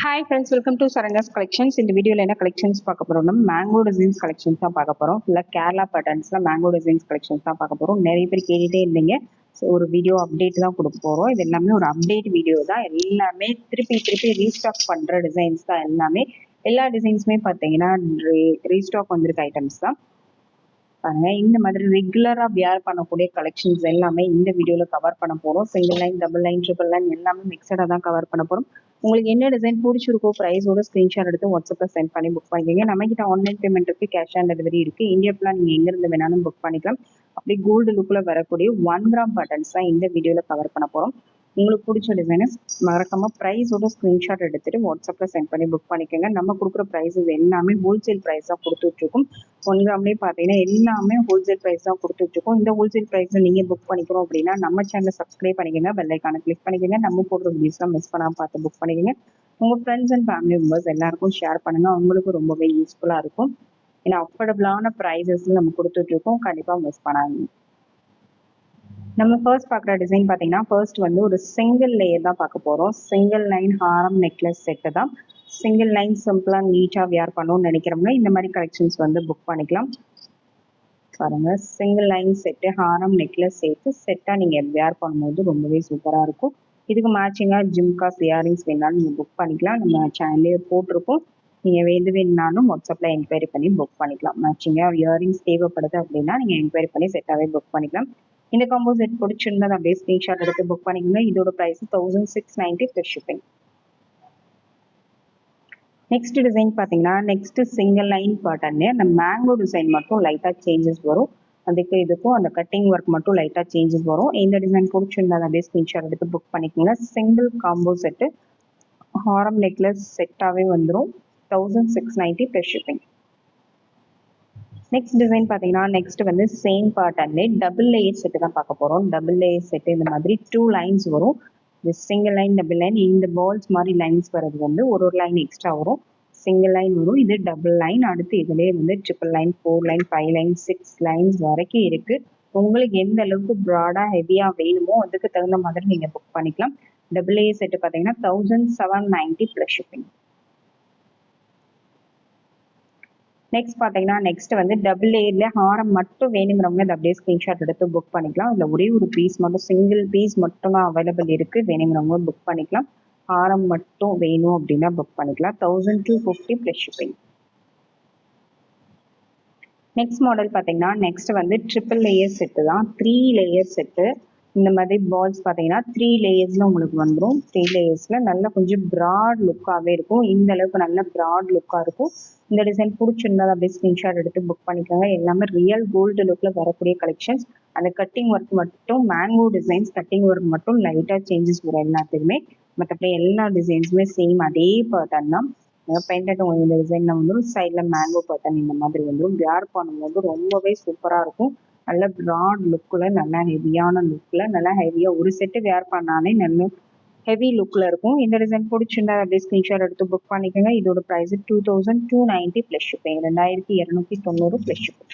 Hi friends, welcome to Saranya's Collections. இந்த வீடியோல என்ன கலெக்ஷன்ஸ் பார்க்க போறோம்னா மேங்கோ டிசைன்ஸ் கலெக்ஷன்ஸ் தான் பார்க்க போறோம். ஃபுல்லா கேரளா பேட்டர்ன்ஸ்ல மேங்கோ டிசைன்ஸ் கலெக்ஷன்ஸ் தான் பார்க்க போறோம். நிறைய பேர் கேட்டுட்டே இருந்தீங்க. ஒரு வீடியோ அப்டேட் தான் கொடுக்க போறோம். இது எல்லாமே ஒரு அப்டேட் வீடியோ தான். எல்லாமே திருப்பி ரீஸ்டாக் பண்ற டிசைன்ஸ் தான் எல்லாமே. எல்லா டிசைன்ஸுமே பார்த்தீங்கன்னா ரீஸ்டாக் வந்திருக்க ஐட்டம்ஸ் தான். பாருங்க, இந்த மாதிரி ரெகுலரா வியர் பண்ணக்கூடிய கலெக்ஷன்ஸ் எல்லாமே இந்த வீடியோல கவர் பண்ண போறோம். Single line, double line, triple line எல்லாமே மிக்சடா தான் கவர் பண்ண போறோம். உங்களுக்கு என்ன டிசைன் பிடிச்சிருக்கோ பிரைஸோட ஸ்கிரீன்ஷாட் எடுத்து வாட்ஸ்அப்ல சென்ட் பண்ணி புக் பண்ணிக்கோங்க. நம்ம கிட்ட ஆன்லைன் பேமெண்ட் இருக்கு, கேஷ் ஆன் டெலிவரி இருக்கு. இந்தியா ஃபுல்லா நீங்க எங்க இருந்து வேணாலும் புக் பண்ணிக்கலாம். அப்படி கோல்டு லுக்ல வரக்கூடிய 1 கிராம் பேட்டர்ன்ஸ் தான் இந்த வீடியோல கவர் பண்ண போறோம். உங்களுக்கு பிடிச்ச டிசைனை மறக்காம ப்ரைஸோட ஸ்கிரீன்ஷாட் எடுத்துட்டு வாட்ஸ்அப்ல சென்ட் பண்ணி புக் பண்ணிக்கோங்க. நம்ம கொடுக்குற ப்ரைஸஸ் எல்லாமே ஹோல்சேல் ப்ரைஸ் தான் கொடுத்துட்டு இருக்கோம். 1 கிராம்லேயே பார்த்தீங்கன்னா எல்லாமே ஹோல்சேல் ப்ரைஸ் தான் கொடுத்துட்டு இருக்கோம். இந்த ஹோல்சேல் ப்ரைஸ்ல நீங்க புக் பண்ணிக்கிறோம் அப்படின்னா நம்ம சேனலை சப்ஸ்கிரைப் பண்ணிக்கோங்க, பெல் ஐக்கானை கிளிக் பண்ணிக்கோங்க. நம்ம போடுற வீடியோஸ்லாம் மிஸ் பண்ணாம பார்த்து புக் பண்ணிக்கோங்க. உங்க ஃப்ரெண்ட்ஸ் அண்ட் ஃபேமிலி மெம்பர்ஸ் எல்லாருக்கும் ஷேர் பண்ணுங்க. அவங்களுக்கு ரொம்பவே யூஸ்ஃபுல்லா இருக்கும். ஏன்னா அஃபோர்டபுளான ப்ரைஸஸ்ல நம்ம கொடுத்துட்டு இருக்கோம். கண்டிப்பா மிஸ் பண்ணாதீங்க. நம்ம ஃபர்ஸ்ட் பார்க்குற டிசைன் பார்த்தீங்கன்னா ஃபர்ஸ்ட் வந்து ஒரு சிங்கிள் லேயர் தான் பார்க்க போகிறோம். சிங்கிள் லைன் ஹாரம் நெக்லஸ் செட்டு தான். சிங்கிள் லைன் சிம்பிளாக நீட்டாக வியர் பண்ணணும்னு நினைக்கிறோம்னா இந்த மாதிரி கலெக்ஷன்ஸ் வந்து புக் பண்ணிக்கலாம். பாருங்க, சிங்கிள் லைன் செட்டு ஹாரம் நெக்லஸ் சேர்த்து செட்டாக நீங்கள் வியர் பண்ணும்போது ரொம்பவே சூப்பராக இருக்கும். இதுக்கு மேட்சிங்காக ஜிம்காஸ் இயரிங்ஸ் வேணாலும் நீங்கள் புக் பண்ணிக்கலாம். நம்ம சேனல்லே போட்டிருக்கோம். நீங்கள் வேணுனாலும் வாட்ஸ்அப்பில் என்கொயரி பண்ணி புக் பண்ணிக்கலாம். மேட்சிங்காக இயரிங்ஸ் தேவைப்படுது அப்படின்னா நீங்கள் என்கொயரி பண்ணி செட்டாகவே புக் பண்ணிக்கலாம். இந்த காம்போ செட் பிடிச்சிருந்தா அப்படியே ஸ்கிரீன்ஷாட் எடுத்து புக் பண்ணிக்கோங்க. இதோட price 1690 plus shipping. Next design பார்த்தீங்கன்னா நெக்ஸ்ட் சிங்கிள் லைன் பேட்டர்னு அந்த மேங்கோ டிசைன் மட்டும் லைட்டாக சேஞ்சஸ் வரும். அதுக்கு இதுக்கும் அந்த கட்டிங் ஒர்க் மட்டும் லைட்டாக சேஞ்சஸ் வரும். இந்த டிசைன் பிடிச்சிருந்தா அப்படியே ஸ்கிரீன்ஷாட் எடுத்து புக் பண்ணிக்கோங்க. சிங்கிள் காம்போ செட்டு ஹாரம் நெக்லஸ் செட்டாகவே வந்துடும். 1690 ப்ளஸ் ஷிப்பிங். நெக்ஸ்ட் டிசைன் பார்த்தீங்கன்னா நெக்ஸ்ட் வந்து சேம் பேட்டர்ன்லேயே டபுள் லேயர் செட்டு தான் பார்க்க போகிறோம். டபுள் லேயர் செட்டு இந்த மாதிரி 2 லைன்ஸ் வரும். இந்த சிங்கிள் லைன் டபுள் லைன் இந்த பால்ஸ் மாதிரி லைன்ஸ் வர்றது வந்து ஒரு லைன் எக்ஸ்ட்ரா வரும். சிங்கிள் லைன் வரும், இது டபுள் லைன். அடுத்து இதுலேயே வந்து triple line, 4 line, 5 line, 6 lines வரைக்கும் இருக்கு. உங்களுக்கு எந்த அளவுக்கு ப்ராடாக ஹெவியாக வேணுமோ அதுக்கு தகுந்த மாதிரி நீங்கள் புக் பண்ணிக்கலாம். டபுள் லேயர் செட்டு பார்த்தீங்கன்னா 1790 ப்ளஸ் ஷிப்பிங். நெக்ஸ்ட் பார்த்தீங்கன்னா நெக்ஸ்ட் வந்து டபுள் லேயர்ல ஹாரம் மட்டும் வேணுங்கிறவங்க அதை அப்படியே ஸ்கிரீன்ஷாட் எடுத்து புக் பண்ணிக்கலாம். இல்லை ஒரே ஒரு பீஸ் மட்டும் சிங்கிள் பீஸ் மட்டும் தான் அவைலபிள் இருக்கு. வேணுங்கிறவங்க புக் பண்ணிக்கலாம். ஹாரம் மட்டும் வேணும் அப்படின்னா புக் பண்ணிக்கலாம். 1250 ப்ளஸ் ஷிப்பிங். நெக்ஸ்ட் மாடல் பார்த்தீங்கன்னா நெக்ஸ்ட் வந்து ட்ரிபிள் லேயர் செட்டு தான். 3 லேயர் செட்டு. இந்த மாதிரி பால்ஸ் பார்த்தீங்கன்னா 3 லேயர்ஸ்ல உங்களுக்கு வந்துடும். 3 லேயர்ஸ்ல நல்லா கொஞ்சம் ப்ராட் லுக்காகவே இருக்கும். இந்த அளவுக்கு நல்ல ப்ராட் லுக்காக இருக்கும். இந்த டிசைன் பிடிச்சிருந்தா அப்படியே ஸ்கிரீன்ஷாட் எடுத்து புக் பண்ணிக்கோங்க. எல்லாமே ரியல் கோல்டு லுக்ல வரக்கூடிய கலெக்ஷன்ஸ். அந்த கட்டிங் ஒர்க் மட்டும் மேங்கோ டிசைன்ஸ் கட்டிங் ஒர்க் மட்டும் லைட்டாக சேஞ்சஸ் வரும் எல்லாத்துக்குமே. மற்றபடி எல்லா டிசைன்ஸுமே சேம் அதே பேட்டர்ன் தான். பெயிண்டட் உங்களுக்கு இந்த டிசைன்ல வந்துடும். சைடில் மேங்கோ பேட்டர்ன் இந்த மாதிரி வந்துடும். வியர் பண்ணும்போது ரொம்பவே சூப்பராக இருக்கும். நல்ல ப்ராட் லுக்கில் நல்லா ஹெவியான லுக்கில் நல்லா ஹெவியாக ஒரு செட்டு வியர் பண்ணாலே நல்ல ஹெவி லுக்கில் இருக்கும். இந்த டிசைன் பிடிச்சிருந்தா அப்படியே ஸ்க்ரீன்ஷாட் எடுத்து புக் பண்ணிக்கோங்க. இதோட price 2290 plus shipping. 2290 plus shipping.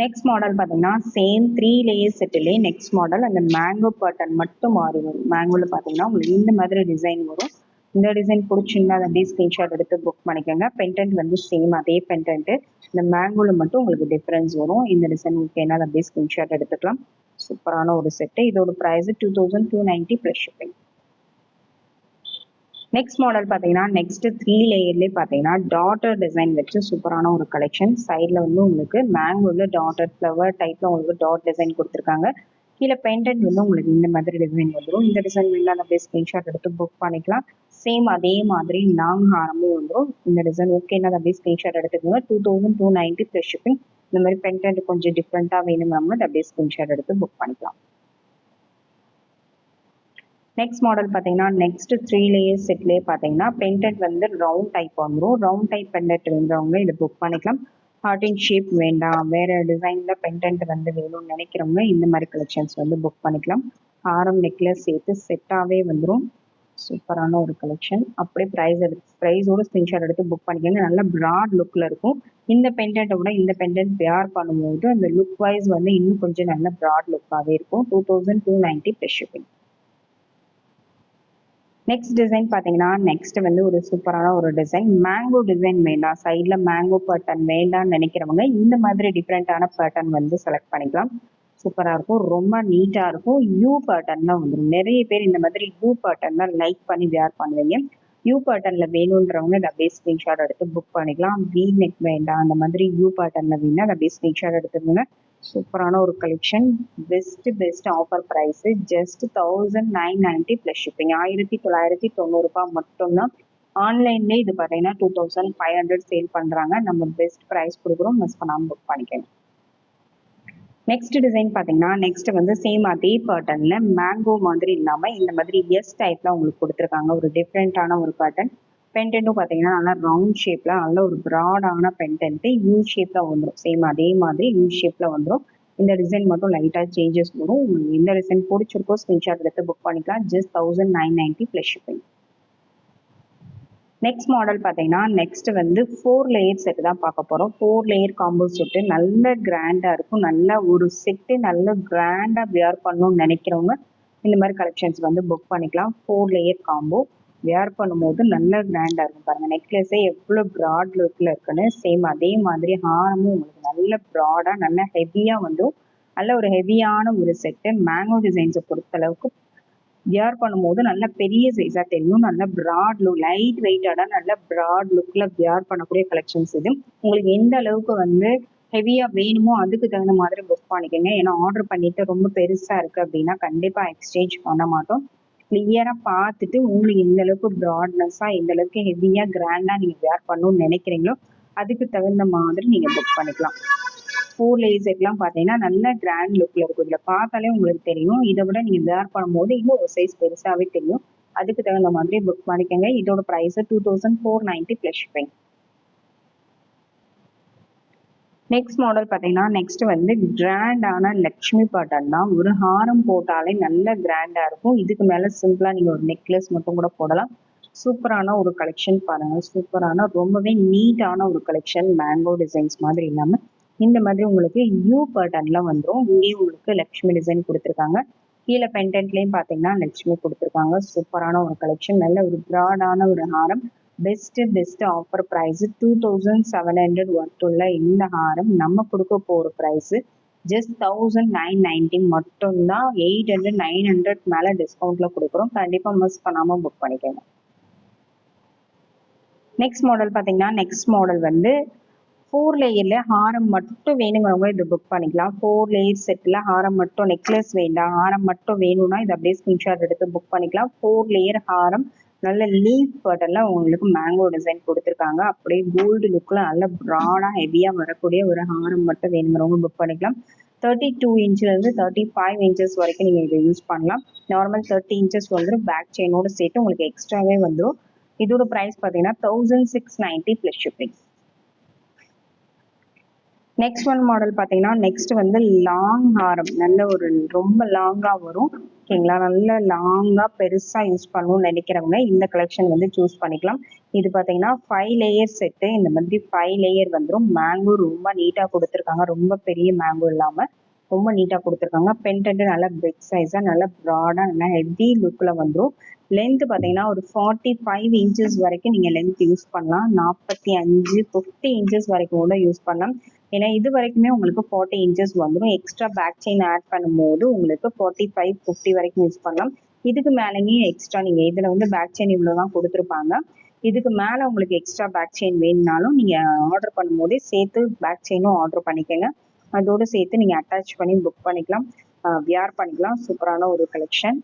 Next model பார்த்தீங்கன்னா சேம் 3 லேயர் செட்டிலே நெக்ஸ்ட் மாடல் அந்த மேங்கோ பேட்டர்ன் மட்டும் மாறி வரும். மேங்கோவில் பார்த்தீங்கன்னா உங்களுக்கு இந்த மாதிரி டிசைன் வரும். இந்த டிசைன் பிடிச்சிருந்தா அதை அப்படியே ஸ்க்ரீன்ஷாட் எடுத்து புக் பண்ணிக்கோங்க. பென்டென்ட் வந்து சேம் அதே பென்டென்ட். இந்த மேங்கோவில் மட்டும் உங்களுக்கு டிஃப்ரென்ஸ் வரும். இந்த டிசைன் உங்களுக்கு என்ன அப்படியே ஸ்க்ரீன்ஷாட் எடுத்துக்கலாம். சூப்பரான ஒரு செட்டு. இதோட price 2290 plus shipping. Next model பார்த்தீங்கன்னா நெக்ஸ்ட் 3 லேயர்லேயே பார்த்தீங்கன்னா டாட்டர் டிசைன் வச்சு சூப்பரான ஒரு கலெக்ஷன். சைடில் வந்து உங்களுக்கு மேங்கோவில் டாட்டர் ஃப்ளவர் டைப்பில் உங்களுக்கு டாட் டிசைன் கொடுத்துருக்காங்க. கீழே பெயிண்டட் வந்து உங்களுக்கு இந்த மாதிரி டிசைன் வந்துடும். இந்த டிசைன் வந்து அப்படியே ஸ்க்ரீன்ஷாட் எடுத்து புக் பண்ணிக்கலாம். சேம் அதே மாதிரி லாங் ஹாரமும் வந்துடும். இந்த டிசைன் ஓகேன்னா அப்படியே ஸ்க்ரீன்ஷாட் எடுத்துக்கோங்க. 2290 ப்ளஸ் ஷிப்பிங். இந்த மாதிரி பெயிண்டட் கொஞ்சம் டிஃப்ரெண்ட்டாக வேணுங்கிறவங்க அப்படியே ஸ்க்ரீன்ஷாட் எடுத்து புக் பண்ணிக்கலாம். நெக்ஸ்ட் மாடல் பார்த்தீங்கன்னா நெக்ஸ்ட் 3 லேயர் செட்லேயே பார்த்தீங்கன்னா பெயிண்டட் வந்து ரவுண்ட் டைப் வந்துடும். ரவுண்ட் டைப் பெண்டட் வேண்டவங்க இதை புக் பண்ணிக்கலாம். ஹார்டின் ஷேப் வேண்டாம், வேற டிசைன்ல பெண்டன்ட் வந்து வேணும்னு நினைக்கிறவங்க இந்த மாதிரி கலெக்ஷன்ஸ் வந்து புக் பண்ணிக்கலாம். ஹாரம் நெக்லஸ் சேர்த்து செட்டாகவே வந்துடும். சூப்பரான ஒரு கலெக்ஷன். அப்படியே ப்ரைஸோட ஸ்க்ரீன்ஷாட் எடுத்து புக் பண்ணிக்கோங்க. நல்ல ப்ராட் லுக்கில் இருக்கும். இந்த பெண்டன்ட்டை விட இந்த பெண்டன்ட் வியர் பண்ணும்போது அந்த லுக் வைஸ் வந்து இன்னும் கொஞ்சம் நல்ல ப்ராட் லுக்காகவே இருக்கும். 2290 ப்ளஸ் ஷிப்பிங். நெக்ஸ்ட் டிசைன் பார்த்தீங்கன்னா நெக்ஸ்ட் வந்து ஒரு சூப்பரான ஒரு டிசைன். மேங்கோ டிசைன் வேண்டாம், சைடில் மேங்கோ பேட்டர்ன் வேண்டாம்னு நினைக்கிறவங்க இந்த மாதிரி டிஃப்ரெண்ட்டான பேட்டர்ன் வந்து செலக்ட் பண்ணிக்கலாம். சூப்பராக இருக்கும், ரொம்ப நீட்டாக இருக்கும். யூ பேட்டர்ன் தான் வந்துடும். நிறைய பேர் இந்த மாதிரி யூ பேட்டர்ன் தான் லைக் பண்ணி வேர் பண்ணுவீங்க. யூ பேட்டர்னில் வேணுன்றவங்க இதை அப்படியே ஸ்க்ரீன்ஷாட் எடுத்து புக் பண்ணிக்கலாம். வி நெக் வேண்டாம், அந்த மாதிரி யூ பேட்டர்னில் வேணால் அதை அப்படியே ஸ்க்ரீன்ஷாட் எடுத்துருங்க. சூப்பரான ஒரு collection. Best offer price just 1990 plus shipping. 1990 மட்டும்தான். ஆன்லைன்லேயே இது பார்த்தீங்கன்னா 2500 சேல் பண்ணுறாங்க. நம்ம பெஸ்ட் ப்ரைஸ் கொடுக்குறோம், மிஸ் பண்ணாமல் புக் பண்ணிக்கணும். நெக்ஸ்ட் டிசைன் பார்த்தீங்கன்னா நெக்ஸ்ட் வந்து சேம் அதே பேட்டர்னில் மேங்கோ மாதிரி இல்லாமல் இந்த மாதிரி எஸ் டைப்பில் உங்களுக்கு கொடுத்துருக்காங்க. ஒரு டிஃப்ரெண்ட்டான ஒரு பேட்டர்ன். பென்டென்ட்டும் பார்த்தீங்கன்னா நல்லா ரவுண்ட் ஷேப்பில் நல்ல ஒரு ப்ராடான பென்டென்ட்டு யூ ஷேப்பில் வந்துடும். சேம் அதே மாதிரி யூ ஷேப்பில் வந்துடும். இந்த டிசைன் மட்டும் லைட்டாக சேஞ்சஸ் வரும். உங்களுக்கு எந்த டிசைன் பிடிச்சிருக்கோ ஸ்க்ரீன்ஷாட் எடுத்து புக் பண்ணிக்கலாம். Just 1990 plus shipping. Next model பார்த்தீங்கன்னா நெக்ஸ்ட் வந்து 4 லேயர் செட்டு தான் பார்க்க போகிறோம். 4 லேயர் காம்போ செட்டு நல்ல கிராண்டாக இருக்கும். நல்ல ஒரு செட்டு நல்ல கிராண்டாக வியர் பண்ணணும்னு நினைக்கிறவங்க இந்த மாதிரி கலெக்ஷன்ஸ் வந்து புக் பண்ணிக்கலாம். 4 லேயர் காம்போ வியர் பண்ணும்போது நல்ல கிராண்டாக இருக்கும். பாருங்கள் நெக்லஸே எவ்வளோ ப்ராட் லுக்கில் இருக்குன்னு. சேம் அதே மாதிரி ஹாரமும் உங்களுக்கு நல்ல ப்ராடாக நல்ல ஹெவியாக வந்து நல்ல ஒரு ஹெவியான ஒரு செட்டு. மேங்கோ டிசைன்ஸை பொறுத்தளவுக்கு வியர் பண்ணும்போது நல்ல பெரிய சைஸாக தெரியும். நல்ல ப்ராட் லுக், லைட் வெயிட்டாக நல்ல ப்ராட் லுக்கில் வியர் பண்ணக்கூடிய கலெக்ஷன்ஸ் இது. உங்களுக்கு எந்த அளவுக்கு வந்து ஹெவியாக வேணுமோ அதுக்கு தகுந்த மாதிரி புக் பண்ணிக்கோங்க. ஏன்னா ஆர்டர் பண்ணிட்டு ரொம்ப பெருசாக இருக்குது அப்படின்னா கண்டிப்பாக எக்ஸ்சேஞ்ச் பண்ண மாட்டோம். கிளியராக பார்த்துட்டு உங்களுக்கு எந்த அளவுக்கு ப்ராட்னஸாக எந்த அளவுக்கு ஹெவியாக கிராண்டாக நீங்கள் வியர் பண்ணணும்னு நினைக்கிறீங்களோ அதுக்கு தகுந்த மாதிரி நீங்கள் புக் பண்ணிக்கலாம். 4 லேயர் செட்லாம் பார்த்தீங்கன்னா நல்ல கிராண்ட் லுக்கில் இருக்கும். இதில் பார்த்தாலே உங்களுக்கு தெரியும். இதை விட நீங்கள் வேர் பண்ணும்போது இன்னும் ஒரு சைஸ் பெருசாகவே தெரியும். அதுக்கு தகுந்த மாதிரி புக் பண்ணிக்கோங்க. இதோட price 2490 plus shipping. Next model பார்த்தீங்கன்னா நெக்ஸ்ட் வந்து கிராண்டான லக்ஷ்மி பேட்டர்ன் தான். ஒரு ஹாரம் போட்டாலே நல்ல கிராண்டாக இருக்கும். இதுக்கு மேலே சிம்பிளாக நீங்கள் ஒரு நெக்லஸ் மட்டும் கூட போடலாம். சூப்பரான ஒரு கலெக்ஷன் பாருங்கள். சூப்பரான ரொம்பவே நீட்டான ஒரு கலெக்ஷன். மேங்கோ டிசைன்ஸ் மாதிரி இல்லாமல் இந்த மாதிரி உங்களுக்கு யூ பேட்டர்ன்லாம் வந்துடும். இங்கேயும் உங்களுக்கு லக்ஷ்மி டிசைன் கொடுத்துருக்காங்க. கீழே பென்டென்ட்லேயும் பார்த்தீங்கன்னா லக்ஷ்மி கொடுத்துருக்காங்க. சூப்பரான ஒரு கலெக்ஷன். நல்ல ஒரு ப்ராடான ஒரு ஹாரம். பெஸ்ட் ஆஃபர் ப்ரைஸ் 2700 ஒர்த்துள்ள இந்த ஹாரம் நம்ம கொடுக்க போகிற ப்ரைஸு ஜஸ்ட் 1990 மட்டும்தான். 800 900 மேலே டிஸ்கவுண்ட்டில் கொடுக்குறோம். கண்டிப்பாக மிஸ் பண்ணாமல் புக் பண்ணிக்கோங்க. நெக்ஸ்ட் மாடல் பார்த்தீங்கன்னா நெக்ஸ்ட் மாடல் வந்து 4 லேயர்ல ஹாரம் மட்டும் வேணுங்கிறவங்க இது புக் பண்ணிக்கலாம். 4 லேயர் செட்டில் ஹாரம் மட்டும், நெக்லஸ் வேண்டாம், ஹாரம் மட்டும் வேணும்னா இது அப்படியே ஸ்கிரீன்ஷாட் எடுத்து புக் பண்ணிக்கலாம். 4 லேயர் ஹாரம் நல்ல லீஃப் பேட்டர்ல உங்களுக்கு மேங்கோ டிசைன் கொடுத்துருக்காங்க. அப்படியே கோல்டு லுக்கில் நல்ல ப்ராடாக ஹெவியாக வரக்கூடிய ஒரு ஹாரம் மட்டும் வேணுங்கிறவங்க புக் பண்ணிக்கலாம். 32 இன்ச்சிலேருந்து 35 இன்ச்சஸ் வரைக்கும் நீங்கள் இதை யூஸ் பண்ணலாம். நார்மல் 30 இன்ச்சஸ் வந்துடும். பேக் செயினோடு சேர்த்து உங்களுக்கு எக்ஸ்ட்ராவே வந்துடும். இதோட ப்ரைஸ் பார்த்தீங்கன்னா 1690 plus shipping. Next one model பார்த்தீங்கன்னா நெக்ஸ்ட் வந்து லாங் ஹாரம். நல்ல ஒரு ரொம்ப லாங்காக வரும். ஓகேங்களா, நல்ல லாங்காக பெருசாக யூஸ் பண்ணணும்னு நினைக்கிறவங்க இந்த கலெக்ஷன் வந்து சூஸ் பண்ணிக்கலாம். இது பார்த்தீங்கன்னா 5 லேயர் செட்டு. இந்த மாதிரி 5 லேயர் வந்துடும். மேங்கோ ரொம்ப நீட்டாக கொடுத்துருக்காங்க. ரொம்ப பெரிய மேங்கோ இல்லாமல் ரொம்ப நீட்டாக கொடுத்துருக்காங்க. பென்டென்ட் நல்ல பிக் சைஸாக நல்ல ப்ராடாக நல்ல ஹெவி லுக்கில் வந்துடும். லென்த் பார்த்தீங்கன்னா ஒரு 45 இன்ச்சஸ் வரைக்கும் நீங்கள் லென்த் யூஸ் பண்ணலாம். 45 50 இன்ச்சஸ் வரைக்கும் கூட யூஸ் பண்ணலாம். ஏன்னா இது வரைக்குமே உங்களுக்கு 40 இன்ச்சஸ் வந்துடும். எக்ஸ்ட்ரா பேக் செயின் ஆட் பண்ணும்போது உங்களுக்கு 45 50 வரைக்கும் யூஸ் பண்ணலாம். இதுக்கு மேலேயும் எக்ஸ்ட்ரா நீங்கள் இதில் வந்து பேக் செயின் இவ்வளோ தான் கொடுத்துருப்பாங்க. இதுக்கு மேலே உங்களுக்கு எக்ஸ்ட்ரா பேக் செயின் வேணும்னாலும் நீங்கள் ஆர்டர் பண்ணும்போதே சேர்த்து பேக் செயினும் ஆர்டர் பண்ணிக்கோங்க. அதோடு சேர்த்து நீங்கள் அட்டாச் பண்ணி புக் பண்ணிக்கலாம், வியர் பண்ணிக்கலாம். சூப்பரான ஒரு கலெக்ஷன்.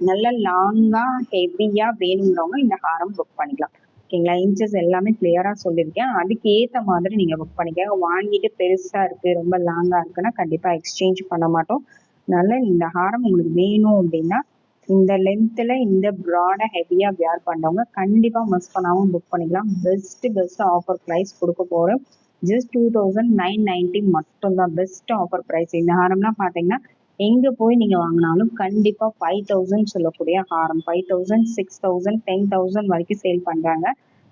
நல்ல லாங்காக ஹெவியாக வேணுங்கிறவங்க இந்த ஹாரம் புக் பண்ணிக்கலாம். ஓகேங்களா, இன்ச்சஸ் எல்லாமே கிளியராக சொல்லியிருக்கேன். அதுக்கு ஏற்ற மாதிரி நீங்கள் புக் பண்ணிக்கோங்க. வாங்கிட்டு பெருசாக இருக்குது ரொம்ப லாங்காக இருக்குன்னா கண்டிப்பாக எக்ஸ்சேஞ்ச் பண்ண மாட்டோம். அதனால இந்த ஹாரம் உங்களுக்கு வேணும் அப்படின்னா இந்த லென்த்தில் இந்த ப்ராடாக ஹெவியாக வியர் பண்ணுறவங்க கண்டிப்பாக மிஸ் பண்ணாமல் புக் பண்ணிக்கலாம். பெஸ்ட் ஆஃபர் ப்ரைஸ் கொடுக்க போகிறோம். ஜஸ்ட் 2990 மட்டும்தான் பெஸ்ட் ஆஃபர் ப்ரைஸ். இந்த ஹாரம்லாம் பார்த்தீங்கன்னா எங்கே போய் நீங்கள் வாங்கினாலும் கண்டிப்பாக 5000 சொல்லக்கூடிய ஹாரம் 5000 6000 10,000 வரைக்கும் சேல் பண்ணுறாங்க.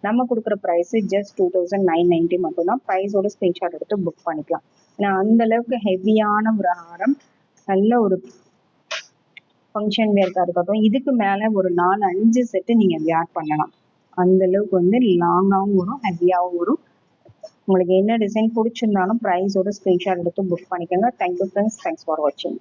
நம்ம கொடுக்குற ப்ரைஸு ஜஸ்ட் 2990 மட்டும்தான். ப்ரைஸோட ஸ்க்ரீன்ஷாட் எடுத்து புக் பண்ணிக்கலாம். ஏன்னா அந்தளவுக்கு ஹெவியான ஒரு ஹாரம். நல்ல ஒரு ஃபங்க்ஷன் வேர்க்காக இருக்கட்டும், இதுக்கு மேலே ஒரு 4-5 செட்டு நீங்கள் வியர் பண்ணலாம். அந்த அளவுக்கு வந்து லாங்காகவும் வரும், ஹெவியாகவும் வரும். உங்களுக்கு என்ன டிசைன் பிடிச்சிருந்தாலும் ப்ரைஸோட ஸ்க்ரீன்ஷாட் எடுத்து புக் பண்ணிக்கோங்க. தேங்க்யூ ஃப்ரெண்ட்ஸ், தேங்க்ஸ் ஃபார் வாட்சிங்.